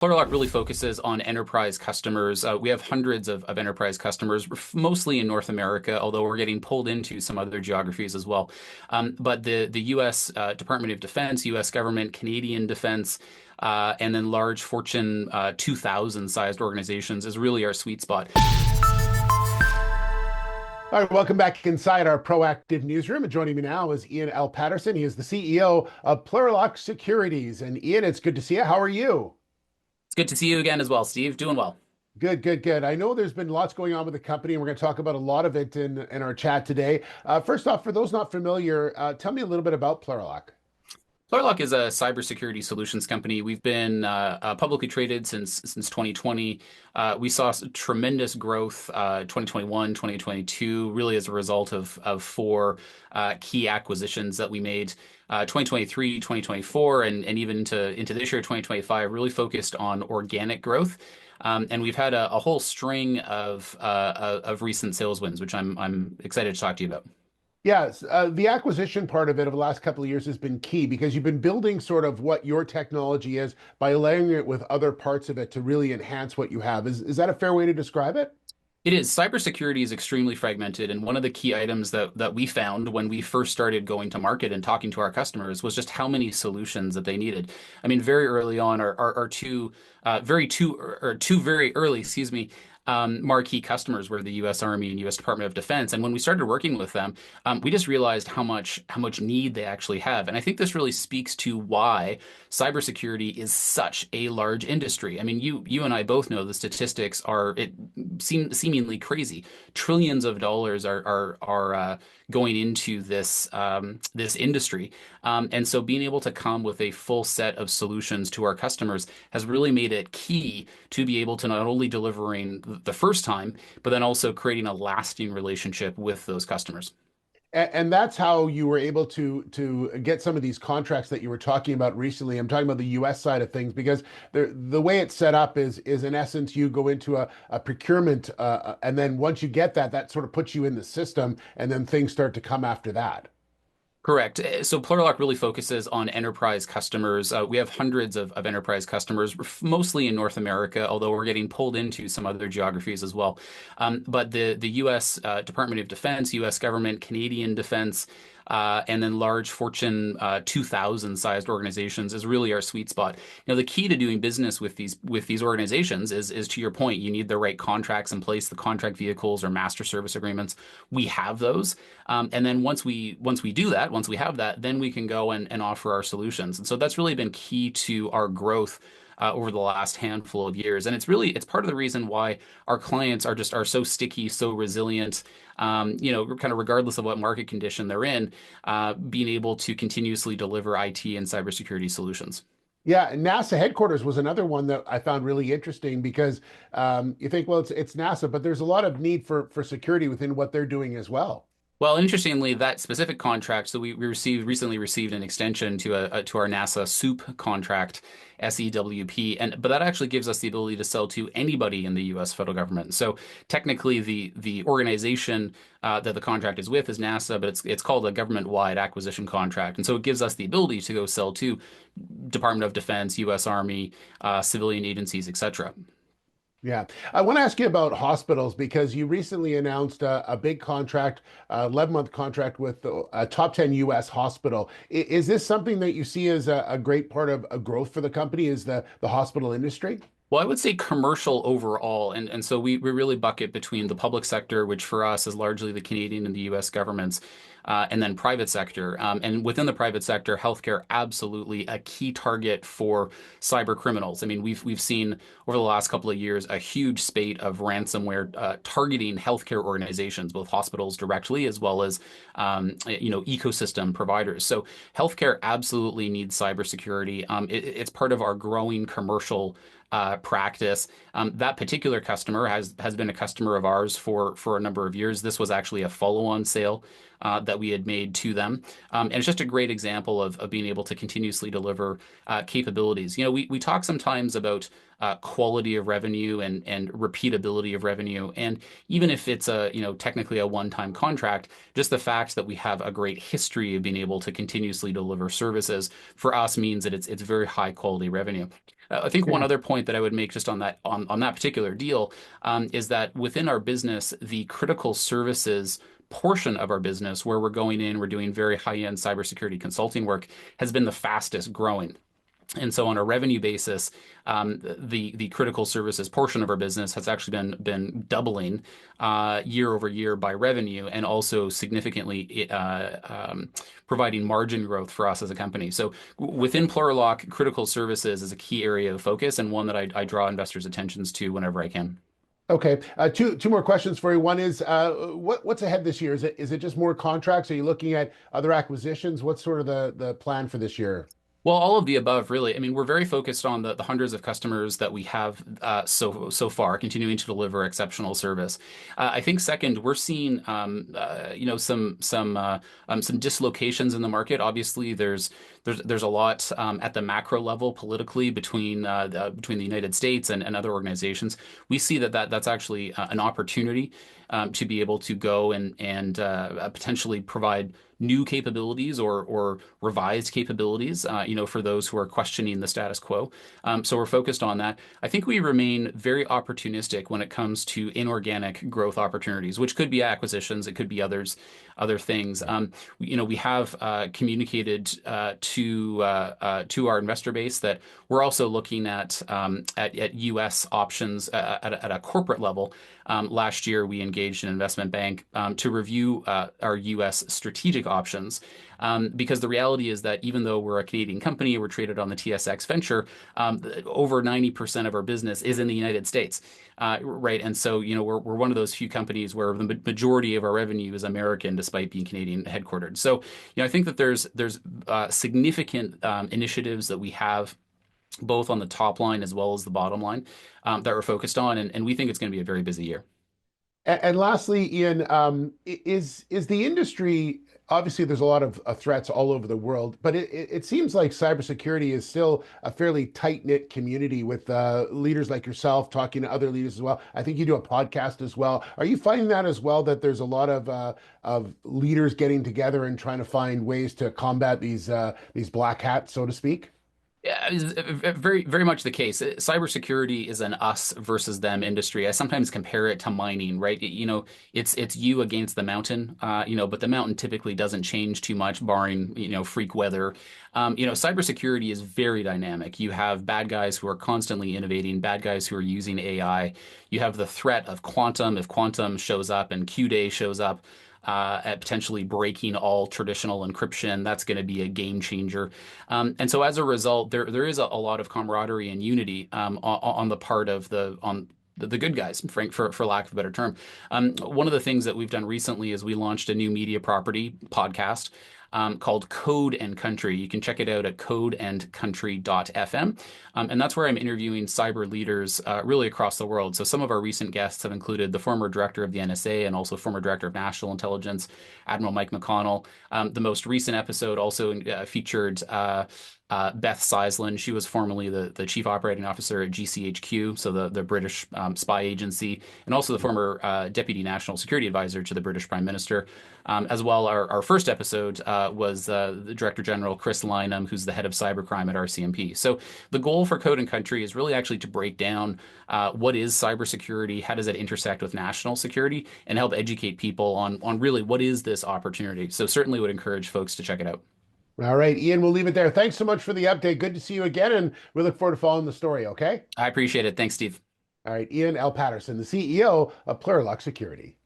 Plurilock really focuses on enterprise customers. We have hundreds of enterprise customers, mostly in North America, although we're getting pulled into some other geographies as well. But the U.S. Department of Defense, U.S. government, Canadian defense, and then large Fortune 2000 sized organizations is really our sweet spot. All right, welcome back inside our proactive newsroom. And joining me now is Ian L. Patterson. He is the CEO of Plurilock Securities. And Ian, it's good to see you. How are you? It's good to see you again as well, Steve. Doing well. Good, good, good. I know there's been lots going on with the company, and we're going to talk about a lot of it in our chat today. First off, for those not familiar, tell me a little bit about Plurilock. Plurilock is a cybersecurity solutions company. We've been publicly traded since 2020. We saw tremendous growth 2021, 2022, really as a result of four key acquisitions that we made. 2023, 2024, and even into this year, 2025, really focused on organic growth. And we've had a whole string of recent sales wins, which I'm excited to talk to you about. Yes, the acquisition part of it over the last couple of years has been key because you've been building sort of what your technology is by layering it with other parts of it to really enhance what you have. Is that a fair way to describe it? It is. Cybersecurity is extremely fragmented, and one of the key items that we found when we first started going to market and talking to our customers was just how many solutions that they needed. I mean, very early on, our two very early, excuse me, marquee customers were the U.S. Army and U.S. Department of Defense. And when we started working with them, we just realized how much need they actually have. And I think this really speaks to why cybersecurity is such a large industry. I mean, you and I both know the statistics are seemingly crazy. Trillions of dollars are going into this industry. And so being able to come with a full set of solutions to our customers has really made it key to be able to not only delivering the first time, but then also creating a lasting relationship with those customers. And that's how you were able to get some of these contracts that you were talking about recently. I'm talking about the U.S. side of things because the way it's set up is in essence you go into a procurement, and then once you get that sort of puts you in the system, and then things start to come after that. Correct. So Plurilock really focuses on enterprise customers. We have hundreds of enterprise customers, mostly in North America, although we're getting pulled into some other geographies as well. But the U.S. Department of Defense, U.S. government, Canadian defense, and then large Fortune 2000 sized organizations is really our sweet spot. You know, the key to doing business with these organizations is to your point, you need the right contracts in place, the contract vehicles or master service agreements. We have those. And then once we do that, once we have that, then we can go and offer our solutions. And so that's really been key to our growth over the last handful of years. And it's part of the reason why our clients are so sticky, so resilient, kind of regardless of what market condition they're in, being able to continuously deliver IT and cybersecurity solutions. Yeah, and NASA headquarters was another one that I found really interesting because you think, well, it's NASA, but there's a lot of need for security within what they're doing as well. Well, interestingly, that specific contract, so we recently received an extension to our NASA SEWP contract, SEWP, but that actually gives us the ability to sell to anybody in the U.S. federal government. So technically, the organization that the contract is with is NASA, but it's called a government-wide acquisition contract, and so it gives us the ability to go sell to Department of Defense, U.S. Army, civilian agencies, etc. Yeah. I want to ask you about hospitals because you recently announced a big contract, 11-month contract with a top 10 US hospital. Is this something that you see as a great part of a growth for the company, is the hospital industry? Well, I would say commercial overall. And so we really bucket between the public sector, which for us is largely the Canadian and the US governments, and then private sector. And within the private sector, healthcare absolutely a key target for cyber criminals. I mean, we've seen over the last couple of years a huge spate of ransomware targeting healthcare organizations, both hospitals directly as well as ecosystem providers. So healthcare absolutely needs cybersecurity. It's part of our growing commercial practice. That particular customer has been a customer of ours for a number of years. This was actually a follow-on sale that we had made to them. And it's just a great example of being able to continuously deliver capabilities. You know, we talk sometimes about quality of revenue and repeatability of revenue. And even if it's technically a one-time contract, just the fact that we have a great history of being able to continuously deliver services for us means that it's very high quality revenue. I think one Yeah. other point that I would make just on that particular deal is that within our business, the critical services portion of our business, where we're going in, we're doing very high-end cybersecurity consulting work, has been the fastest growing. And so on a revenue basis, the critical services portion of our business has actually been doubling year over year by revenue, and also significantly providing margin growth for us as a company. So within Plurilock, critical services is a key area of focus, and one that I draw investors' attentions to whenever I can. Okay. Two more questions for you. One is what's ahead this year? Is it just more contracts? Are you looking at other acquisitions? What's sort of the plan for this year? Well, all of the above, really. I mean, we're very focused on the hundreds of customers that we have so far, continuing to deliver exceptional service. I think second, we're seeing some dislocations in the market. Obviously, there's a lot at the macro level politically between the United States and other organizations. We see that's actually an opportunity to be able to go and potentially provide new capabilities or revised capabilities, for those who are questioning the status quo. So we're focused on that. I think we remain very opportunistic when it comes to inorganic growth opportunities, which could be acquisitions, it could be other things. We have communicated to our investor base that we're also looking at U.S. options at a corporate level. Last year, we engaged an investment bank to review our U.S. strategic options. Because the reality is that even though we're a Canadian company, we're traded on the TSX Venture, over 90% of our business is in the United States, right? And so, we're one of those few companies where the majority of our revenue is American, despite being Canadian headquartered. So, I think that there's significant initiatives that we have both on the top line as well as the bottom line that we're focused on, and we think it's going to be a very busy year. And lastly, Ian, is the industry, obviously there's a lot of threats all over the world, but it seems like cybersecurity is still a fairly tight-knit community with leaders like yourself talking to other leaders as well. I think you do a podcast as well. Are you finding that as well, that there's a lot of leaders getting together and trying to find ways to combat these black hats, so to speak? Yeah, it's very, very much the case. Cybersecurity is an us versus them industry. I sometimes compare it to mining, right? It's you against the mountain, but the mountain typically doesn't change too much, barring, freak weather. Cybersecurity is very dynamic. You have bad guys who are constantly innovating, bad guys who are using AI. You have the threat of quantum. If quantum shows up and Q-Day shows up, at potentially breaking all traditional encryption, that's going to be a game changer. And so as a result, there is a lot of camaraderie and unity on the part of the good guys, Frank, for lack of a better term. One of the things that we've done recently is we launched a new media property podcast called Code and Country. You can check it out at codeandcountry.fm. And that's where I'm interviewing cyber leaders really across the world. So some of our recent guests have included the former director of the NSA and also former director of national intelligence, Admiral Mike McConnell. The most recent episode also featured Beth Seislin. She was formerly the chief operating officer at GCHQ, so the British spy agency, and also the former deputy national security advisor to the British Prime Minister. As well, our first episode was the Director General Chris Lynham, who's the head of cybercrime at RCMP. So the goal for Code and Country is really actually to break down what is cybersecurity, how does it intersect with national security, and help educate people on really what is this opportunity. So certainly would encourage folks to check it out. All right, Ian, we'll leave it there. Thanks so much for the update. Good to see you again, and we look forward to following the story, okay? I appreciate it. Thanks, Steve. All right, Ian L. Patterson, the CEO of Plurilock Security.